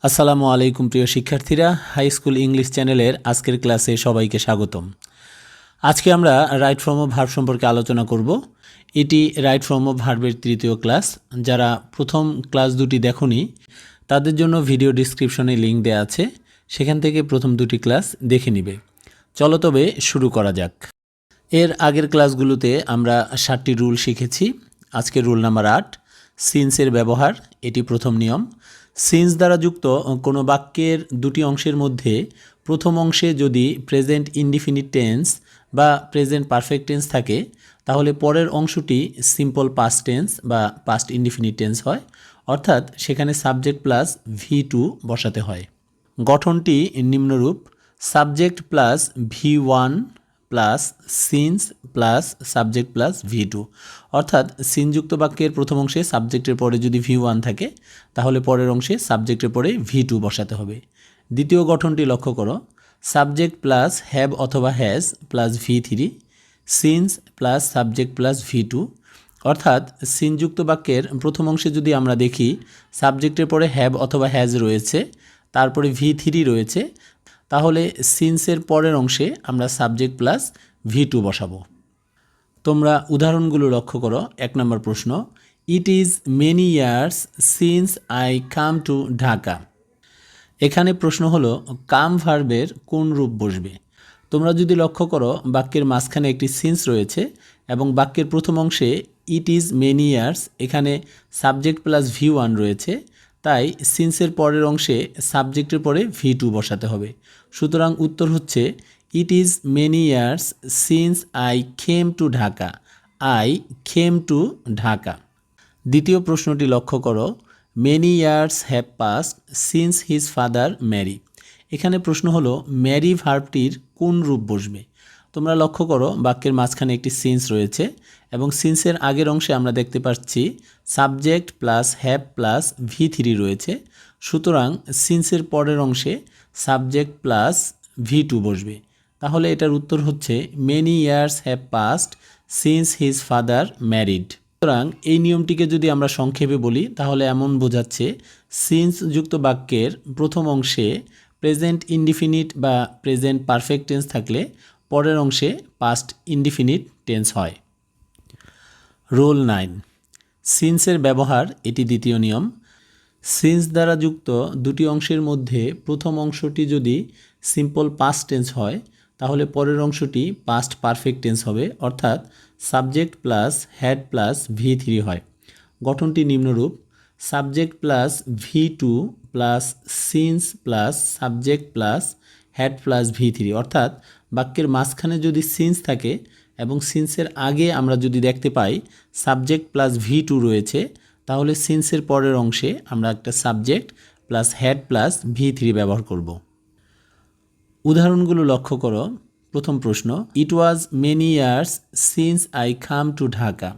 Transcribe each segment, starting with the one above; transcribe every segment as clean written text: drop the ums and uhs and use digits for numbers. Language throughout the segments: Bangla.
আসসালামু আলাইকুম প্রিয় শিক্ষার্থীরা, হাই স্কুল ইংলিশ চ্যানেলের আজকের ক্লাসে সবাইকে স্বাগতম। আজকে আমরা রাইট ফর্ম অফ ভার্ব সম্পর্কে আলোচনা করব। এটি রাইট ফর্ম অফ ভার্বের তৃতীয় ক্লাস। যারা প্রথম ক্লাস দুটি দেখোনি তাদের জন্য ভিডিও ডিসক্রিপশনে লিঙ্ক দেওয়া আছে, সেখান থেকে প্রথম দুটি ক্লাস দেখে নিবে। চলো তবে শুরু করা যাক। এর আগের ক্লাসগুলোতে আমরা 7টি রুল শিখেছি। আজকে রুল নাম্বার 8, সিন্সের ব্যবহার। এটি প্রথম নিয়ম। সিন্স দ্বারা যুক্ত কোনো বাক্যের দুটি অংশের মধ্যে প্রথম অংশে যদি প্রেজেন্ট ইনডিফিনিট টেন্স বা প্রেজেন্ট পারফেক্ট টেন্স থাকে, তাহলে পরের অংশটি সিম্পল পাস্ট টেন্স বা পাস্ট ইনডিফিনিট টেন্স হয়, অর্থাৎ সেখানে সাবজেক্ট প্লাস V2 বসাতে হয়। গঠনটি নিম্নরূপ: subject plus V1 plus since plus subject plus V2, অর্থাৎ সিনযুক্ত বাক্যের প্রথম অংশে সাবজেক্টের পরে যদি V1 থাকে, তাহলে পরের অংশে সাবজেক্টের পরে V2 বসাতে হবে। দ্বিতীয় গঠনটি লক্ষ্য করো: সাবজেক্ট প্লাস হ্যাভ অথবা has plus V3, since plus subject plus V2, অর্থাৎ সিনযুক্ত বাক্যের প্রথম অংশে যদি আমরা দেখি সাবজেক্টের পরে হ্যাভ অথবা হ্যাজ রয়েছে, তারপরে V3 রয়েছে, তাহলে সিন্সের পরের অংশে আমরা সাবজেক্ট প্লাস V2 বসাবো। তোমরা উদাহরণগুলো লক্ষ্য করো। 1 নম্বর প্রশ্ন, it is many years since I come to Dhaka. এখানে প্রশ্ন হলো কাম ভার্বের কোন রূপ বসবে। তোমরা যদি লক্ষ্য করো, বাক্যের মাঝখানে একটি সিন্স রয়েছে এবং বাক্যের প্রথম অংশে ইট ইজ মেনি ইয়ার্স, এখানে সাবজেক্ট প্লাস V1 রয়েছে, তাই সিন্সের পরের অংশে সাবজেক্টের পরে V2 বসাতে হবে। সুতরাং উত্তর হচ্ছে it is many years since I came to Dhaka. I came to Dhaka. দ্বিতীয় প্রশ্নটি লক্ষ্য করো, many years have passed since his father marry. এখানে প্রশ্ন হলো ম্যারি ভার্বটির কোন রূপ বসবে। তোমরা লক্ষ্য করো, বাক্যের মাঝখানে একটি সিন্স রয়েছে এবং সিন্সের আগের অংশে আমরা দেখতে পাচ্ছি subject plus have plus V3 রয়েছে। সুতরাং সিন্সের পরের অংশে সাবজেক্ট প্লাস V2 বসবে। তাহলে এটার উত্তর হচ্ছে many years have passed since his father married. সুতরাং এই নিয়মটিকে যদি আমরা সংক্ষেপে বলি, তাহলে এমন বোঝাচ্ছে সিন্স যুক্ত বাক্যের প্রথম অংশে প্রেজেন্ট ইনডিফিনিট বা প্রেজেন্ট পারফেক্ট টেন্স থাকলে পরের অংশে পাস্ট ইনডিফিনিট টেন্স হয়। রুল 9, সিন্সের ব্যবহার। এটি দ্বিতীয় নিয়ম। সিন্স দ্বারা যুক্ত দুটি অংশের মধ্যে প্রথম অংশটি যদি সিম্পল পাস্ট টেন্স হয়, তাহলে পরের অংশটি পাস্ট পারফেক্ট টেন্স হবে, অর্থাৎ subject plus had plus V3 হয়। গঠনটি নিম্নরূপ: subject plus V2 plus since plus subject plus had plus V3, অর্থাৎ বাক্যের মাঝখানে যদি সিন্স থাকে এবং সিন্সের আগে আমরা যদি দেখতে পাই সাবজেক্ট প্লাস V2 রয়েছে, তাহলে সিন্সের পরের অংশে আমরা একটা subject plus had plus V3 ব্যবহার করব। উদাহরণগুলো লক্ষ্য করো। প্রথম প্রশ্ন, it was many years since I come to Dhaka.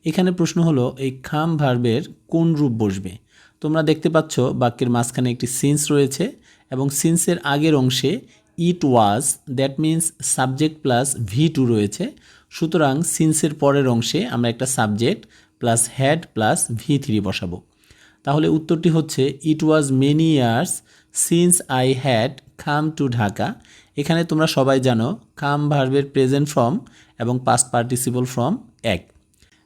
এখানে প্রশ্ন হলো এই কাম ভার্বের কোন রূপ বসবে। তোমরা দেখতে পাচ্ছ বাক্যের মাঝখানে একটি সিন্স রয়েছে এবং সিন্সের আগের অংশে it was, that means subject plus V2 রয়েছে। সুতরাং সিন্সের পরের অংশে আমরা একটা subject plus had plus V3 বসাবো। তাহলে উত্তরটি হচ্ছে it was many years since I had come to Dhaka. এখানে তোমরা সবাই জানো কাম ভার্বের প্রেজেন্ট ফর্ম এবং পাস্ট পার্টিসিপল ফর্ম এক।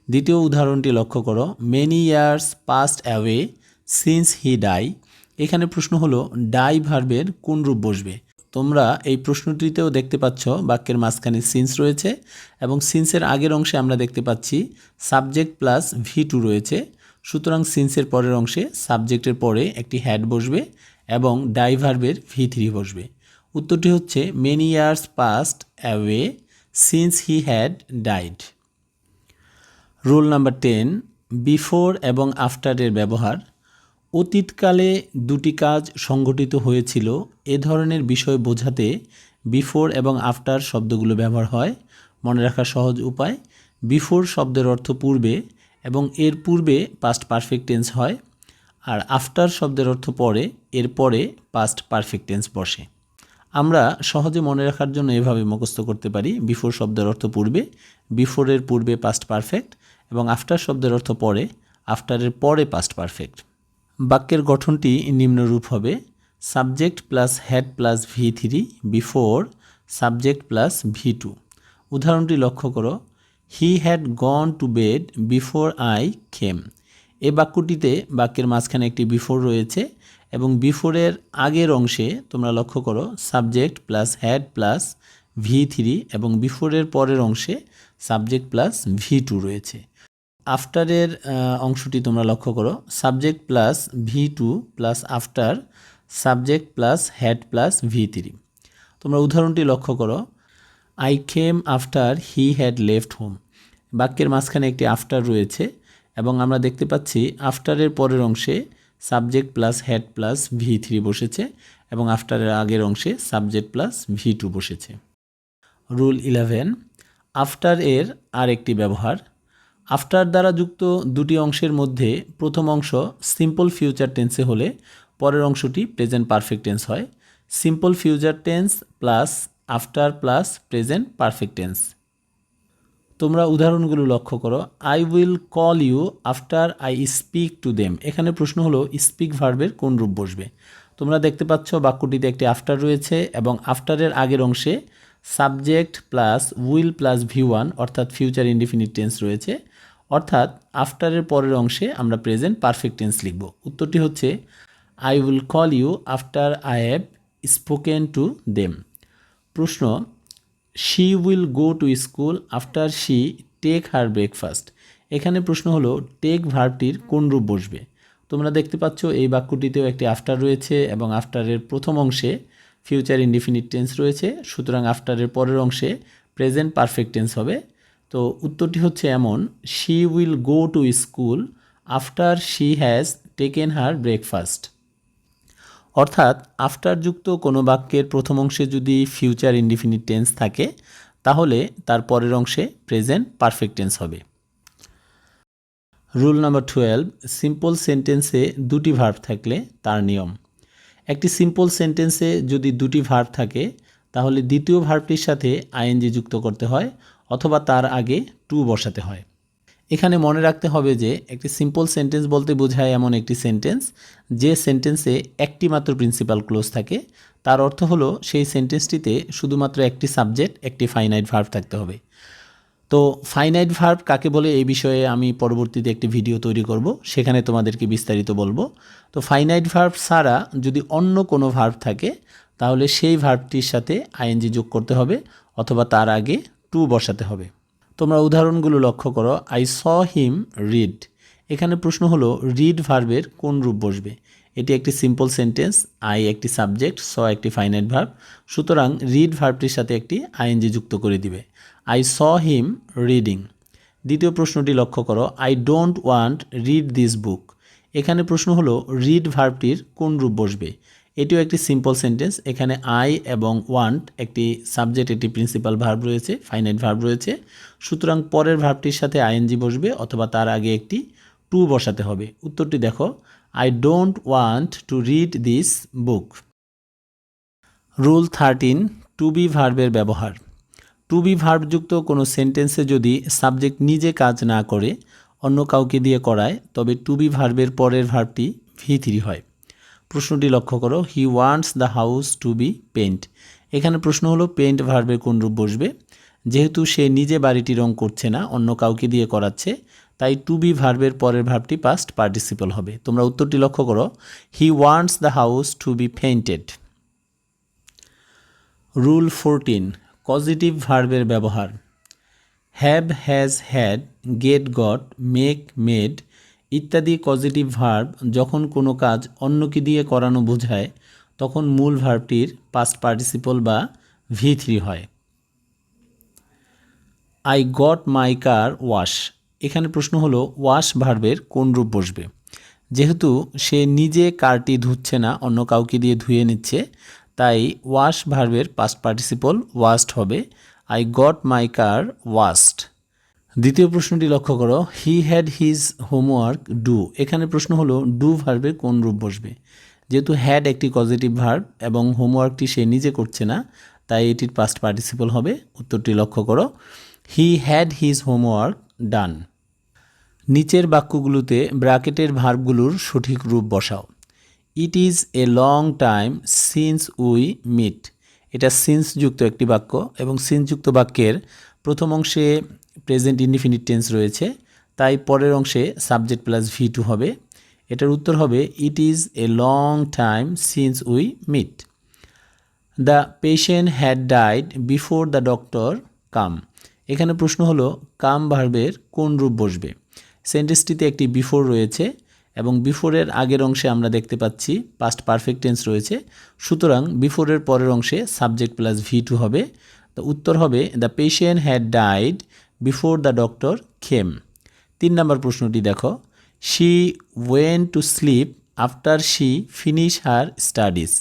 দ্বিতীয় উদাহরণটি লক্ষ্য করো, many years passed away since he die. এখানে প্রশ্ন হলো ডাই ভার্বের কোন রূপ বসবে। তোমরা এই প্রশ্নটিতেও দেখতে পাচ্ছ বাক্যের মাঝখানে সিন্স রয়েছে এবং সিন্সের আগের অংশে আমরা দেখতে পাচ্ছি সাবজেক্ট প্লাস V2 রয়েছে। সুতরাং সিন্সের পরের অংশে সাবজেক্টের পরে একটি হ্যাড বসবে এবং ডাই ভার্বের V3 বসবে। উত্তরটি হচ্ছে many years passed away since he had died. Rule number 10, before এবং আফটারের ব্যবহার। অতীতকালে দুটি কাজ সংঘটিত হয়েছিল, এ ধরনের বিষয় বোঝাতে বিফোর এবং আফটার শব্দগুলো ব্যবহার হয়। মনে রাখার সহজ উপায়: বিফোর শব্দের অর্থ পূর্বে এবং এর পূর্বে পাস্ট পারফেক্ট টেন্স হয়, আর আফটার শব্দের অর্থ পরে, এর পরে পাস্ট পারফেক্ট টেন্স বসে। আমরা সহজে মনে রাখার জন্য এভাবে মুখস্থ করতে পারি: বিফোর শব্দের অর্থ পূর্বে, বিফোরের পূর্বে পাস্ট পারফেক্ট, এবং আফটার শব্দের অর্থ পরে, আফটারের পরে পাস্ট পারফেক্ট। বাক্যের গঠনটি নিম্নরূপ হবে subject plus had plus V3 before subject plus V2। উদাহরণটি লক্ষ্য করো, he had gone to bed before I came. এই বাক্যটিতে বাক্যের মাঝখানে একটি বিফোর রয়েছে এবং বিফোরের আগের অংশে তোমরা লক্ষ্য করো subject plus had plus V3 এবং বিফোরের পরের অংশে সাবজেক্ট প্লাস V2 রয়েছে। আফটারের অংশটি তোমরা লক্ষ্য করো subject plus V2 plus after subject plus had plus V3। তোমরা উদাহরণটি লক্ষ্য করো, I came after he had left home. বাক্যের মাঝখানে একটি আফটার রয়েছে এবং আমরা দেখতে পাচ্ছি আফটারের পরের অংশে subject plus had plus V3 বসেছে এবং আফটারের আগের অংশে সাবজেক্ট প্লাস V2 বসেছে। রুল 11, আফটার এর আর একটি ব্যবহার। আফটার দ্বারা যুক্ত দুটি অংশের মধ্যে প্রথম অংশ সিম্পল ফিউচার টেন্সে হলে পরের অংশটি প্রেজেন্ট পারফেক্ট টেন্স হয়। Simple future tense plus after plus present perfect tense. তোমরা উদাহরণগুলো লক্ষ্য করো, I will call you after I speak to them. এখানে প্রশ্ন হলো স্পিক ভার্বের কোন রূপ বসবে। তোমরা দেখতে পাচ্ছ বাক্যটিতে একটি আফটার রয়েছে এবং আফটারের আগের অংশে subject plus will plus V1 অর্থাৎ ফিউচার ইনডিফিনিট টেন্স রয়েছে, অর্থাৎ আফটারের পরের অংশে আমরা প্রেজেন্ট পারফেক্ট টেন্স লিখব। উত্তরটি হচ্ছে I will call you after I have spoken to them. প্রশ্ন, she will go to school after she take her breakfast. এখানে প্রশ্ন হলো টেক ভার্বটির কোন রূপ বসবে। তোমরা দেখতে পাচ্ছ এই বাক্যটিতেও একটি আফটার রয়েছে এবং আফটারের প্রথম অংশে ফিউচার ইনডিফিনিট টেন্স রয়েছে, সুতরাং আফটারের পরের অংশে প্রেজেন্ট পারফেক্ট টেন্স হবে। তো উত্তরটি হচ্ছে এমন, she will go to school after she has taken her breakfast. অর্থাৎ আফটার যুক্ত কোনো বাক্যের প্রথম অংশে যদি ফিউচার ইনডিফিনিট টেন্স থাকে তাহলে তার পরের অংশে প্রেজেন্ট পারফেক্ট টেন্স হবে। রুল নাম্বার 12, সিম্পল সেন্টেন্সে দুটি ভার্ব থাকলে তার নিয়ম। একটি সিম্পল সেন্টেন্সে যদি দুটি ভার্ব থাকে তাহলে দ্বিতীয় ভার্বটির সাথে আইএনজি যুক্ত করতে হয় অথবা তার আগে টু বসাতে হয়। এখানে মনে রাখতে হবে যে একটি সিম্পল সেন্টেন্স বলতে বোঝায় এমন একটি সেন্টেন্স যে সেন্টেন্সে একটি মাত্র প্রিন্সিপাল ক্লোজ থাকে। তার অর্থ হলো সেই সেন্টেন্সটিতে শুধুমাত্র একটি সাবজেক্ট একটি ফাইনাইট ভার্ব থাকতে হবে। তো ফাইনাইট ভার্ব কাকে বলে এই বিষয়ে আমি পরবর্তীতে একটি ভিডিও তৈরি করব, সেখানে তোমাদেরকে বিস্তারিত বলবো। তো ফাইনাইট ভার্ব ছাড়া যদি অন্য কোনো ভার্ব থাকে তাহলে সেই ভার্বটির সাথে আইএনজি যোগ করতে হবে অথবা তার আগে টু বসাতে হবে। তোমরা উদাহরণগুলো লক্ষ্য করো, আই স হিম রিড। এখানে প্রশ্ন হলো রিড ভার্বের কোন রূপ বসবে। এটি একটি সিম্পল সেন্টেন্স, আই একটি সাবজেক্ট, স একটি ফাইনাইট ভার্ব, সুতরাং রিড ভার্বটির সাথে একটি আইএনজি যুক্ত করে দিবে। I saw him reading. দ্বিতীয় প্রশ্নটি লক্ষ্য করো, I don't want read this বুক। এখানে প্রশ্ন হলো রিড ভার্বটির কোন রূপ বসবে। এটিও একটি সিম্পল সেন্টেন্স, এখানে আই এবং ওয়ান্ট একটি সাবজেক্ট একটি প্রিন্সিপাল ভার্ব রয়েছে, ফাইনাইট ভার্ব রয়েছে, সুতরাং পরের ভার্বটির সাথে আইএনজি বসবে অথবা তার আগে একটি টু বসাতে হবে। উত্তরটি দেখো, I don't want to read this book. Rule 13, to be ভার্বের ব্যবহার। টু বি ভার্বযুক্ত কোনো সেন্টেন্সে যদি সাবজেক্ট নিজে কাজ না করে অন্য কাউকে দিয়ে করায় তবে টু বি ভার্বের পরের ভার্বটি V3 হয়। প্রশ্নটি লক্ষ্য করো, he wants the house to be paint. এখানে প্রশ্ন হলো পেইন্ট ভার্বের কোন রূপ বসবে। যেহেতু সে নিজে বাড়িটি রং করছে না, অন্য কাউকে দিয়ে করাচ্ছে, তাই টু বি ভার্বের পরের ভার্বটি পাস্ট পার্টিসিপল হবে। তোমরা উত্তরটি লক্ষ্য করো, he wants the house to be painted. Rule 14, positive ভার্বের ব্যবহার। Have, has, had, get, got, make, made ইত্যাদি পজিটিভ ভার্ব যখন কোনো কাজ অন্যকে দিয়ে করানো বোঝায় তখন মূল ভার্বটির পাস্ট পার্টিসিপল বা V3 হয়। I got my car wash. এখানে প্রশ্ন হলো ওয়াশ ভার্বের কোন রূপ বসবে। যেহেতু সে নিজে কারটি ধুচ্ছে না, অন্য কাউকে দিয়ে ধুয়ে নিচ্ছে, তাই ওয়াশ ভার্বের পাস্ট পার্টিসিপল ওয়াশড হবে। I got my car washed. দ্বিতীয় প্রশ্নটি লক্ষ্য করো, he had his homework do. এখানে প্রশ্ন হলো ডু ভার্বের কোন রূপ বসবে। যেহেতু হ্যাড একটি পজিটিভ ভার্ব এবং হোমওয়ার্কটি সে নিজে করছে না, তাই এটির পাস্ট পার্টিসিপল হবে। উত্তরটি লক্ষ্য করো, he had his homework done. নিচের বাক্যগুলোতে ব্র্যাকেটের ভার্বগুলোর সঠিক রূপ বসাও। It is a long time since we meet. এটা সিন্স যুক্ত একটি বাক্য এবং সিন্স যুক্ত বাক্যের প্রথম অংশে প্রেজেন্ট ইনডিফিনিট টেন্স রয়েছে, তাই পরের অংশে সাবজেক্ট প্লাস V2 হবে। এটার উত্তর হবে it is a long time since we meet. The patient had died before the doctor come. এখানে প্রশ্ন হলো কাম ভার্বের কোন রূপ বসবে। সেন্টেন্সটিতে একটি বিফোর রয়েছে এবং বিফোরের আগের অংশে আমরা দেখতে পাচ্ছি পাস্ট পারফেক্ট টেন্স রয়েছে, সুতরাং বিফোরের পরের অংশে সাবজেক্ট প্লাস V2 হবে। তো উত্তর হবে the patient had died before the doctor came. 3 নম্বর প্রশ্নটি দেখো, she went to sleep after she finish her studies.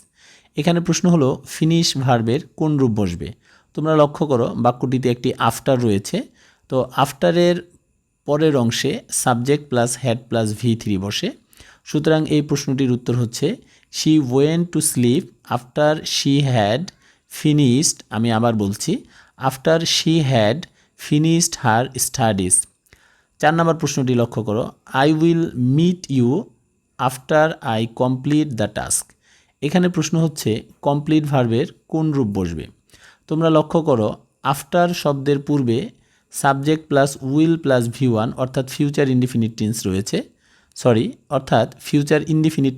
এখানে প্রশ্ন হলো ফিনিশ ভার্বের কোন রূপ বসবে। তোমরা লক্ষ্য করো বাক্যটিতে একটি আফটার রয়েছে, তো আফটারের পরের অংশে subject plus had plus V3 বসে, সুতরাং এই প্রশ্নটির উত্তর হচ্ছে she went to sleep after she had finished, আমি আবার বলছি, after she had finished her studies. 4 নম্বর প্রশ্নটি লক্ষ্য করো, I will meet you after I complete the task. এখানে প্রশ্ন হচ্ছে কমপ্লিট ভার্বের কোন রূপ বসবে। তোমরা লক্ষ্য করো আফটার শব্দের পূর্বে subject plus will plus V1 অর্থাৎ ফিউচার ইনডিফিনিট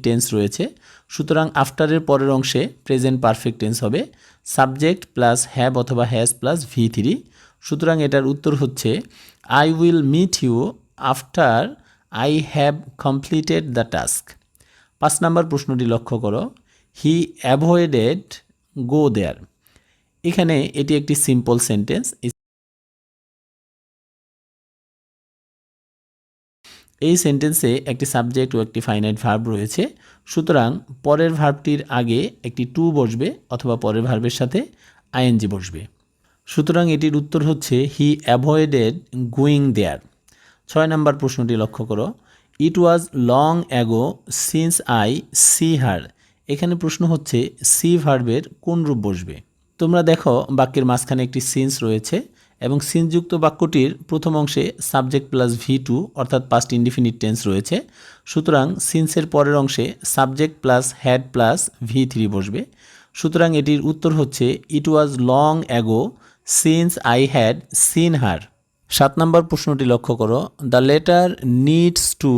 টেন্স রয়েছে, সুতরাং আফটারের পরের অংশে প্রেজেন্ট পারফেক্ট টেন্স হবে সাবজেক্ট প্লাস হ্যাভ অথবা হ্যাজ প্লাস V3, সুতরাং এটার উত্তর হচ্ছে I will meet you after I have completed the task. 5 নম্বর প্রশ্নটি লক্ষ্য করো, হি অ্যাভয়েডেড গো দেয়ার। এখানে এটি একটি সিম্পল সেন্টেন্স। এই সেন্টেন্সে একটি সাবজেক্ট ও একটি ফাইনাইট ভার্ব রয়েছে, সুতরাং পরের ভার্বটির আগে একটি টু বসবে অথবা পরের ভার্বের সাথে আইএনজি বসবে, সুতরাং এটির উত্তর হচ্ছে হি অ্যাভয়েডেড গোয়িং দেয়ার। 6 নম্বর প্রশ্নটি লক্ষ্য করো, it was long ago since I see her. এখানে প্রশ্ন হচ্ছে সি ভার্বের কোন রূপ বসবে। তোমরা দেখো বাক্যের মাঝখানে একটি সিন্স রয়েছে এবং সিন্সযুক্ত বাক্যটির প্রথম অংশে সাবজেক্ট প্লাস V2 অর্থাৎ পাস্ট ইনডিফিনিট টেন্স রয়েছে, সুতরাং সিন্সের পরের অংশে subject plus had plus V3 বসবে, সুতরাং এটির উত্তর হচ্ছে it was long ago since I had seen her. 7 নম্বর প্রশ্নটি লক্ষ্য করো, the letter needs to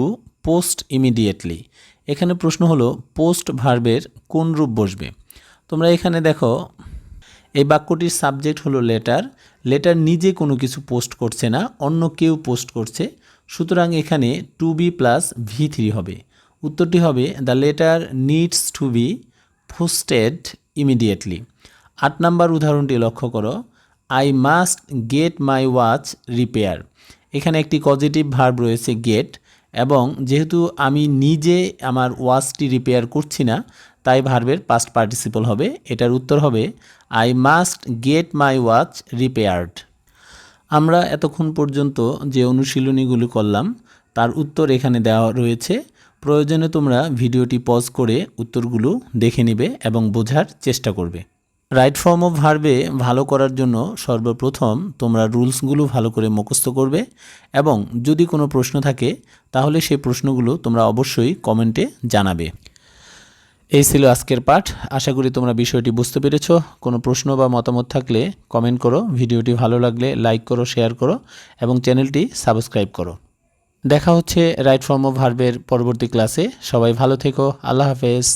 post immediately. এখানে প্রশ্ন হলো পোস্ট ভার্বের কোন রূপ বসবে। তোমরা এখানে দেখো এই বাক্যটির সাবজেক্ট হলো লেটার, লেটার নিজে কোনো কিছু পোস্ট করছে না, অন্য কেউ পোস্ট করছে, সুতরাং এখানে টু বি প্লাস V3 হবে। উত্তরটি হবে the letter needs two B posted immediately. 8 নম্বর উদাহরণটি লক্ষ্য করো, I must get my watch repair. এখানে একটি পজিটিভ ভার্ব রয়েছে গেট, এবং যেহেতু আমি নিজে আমার ওয়াচটি রিপেয়ার করছি না, তাই ভার্বের পাস্ট পার্টিসিপল হবে। এটার উত্তর হবে I must get my watch repaired. আমরা এতক্ষণ পর্যন্ত যে অনুশীলনীগুলো করলাম তার উত্তর এখানে দেওয়া রয়েছে, প্রয়োজনে তোমরা ভিডিওটি পজ করে উত্তরগুলো দেখে নেবে এবং বোঝার চেষ্টা করবে। রাইট ফর্ম অফ ভার্বে ভালো করার জন্য সর্বপ্রথম তোমরা রুলসগুলো ভালো করে মুখস্থ করবে এবং যদি কোনো প্রশ্ন থাকে তাহলে সেই প্রশ্নগুলো তোমরা অবশ্যই কমেন্টে জানাবে। এই ছিল আজকের পাঠ। আশা করি তোমরা বিষয়টি বুঝতে পেরেছো। কোনো প্রশ্ন বা মতামত থাকলে কমেন্ট করো, ভিডিওটি ভালো লাগলে লাইক করো, শেয়ার করো এবং চ্যানেলটি সাবস্ক্রাইব করো। দেখা হচ্ছে রাইট ফর্ম অফ ভার্বের পরবর্তী ক্লাসে। সবাই ভালো থেকো। আল্লাহ হাফেজ।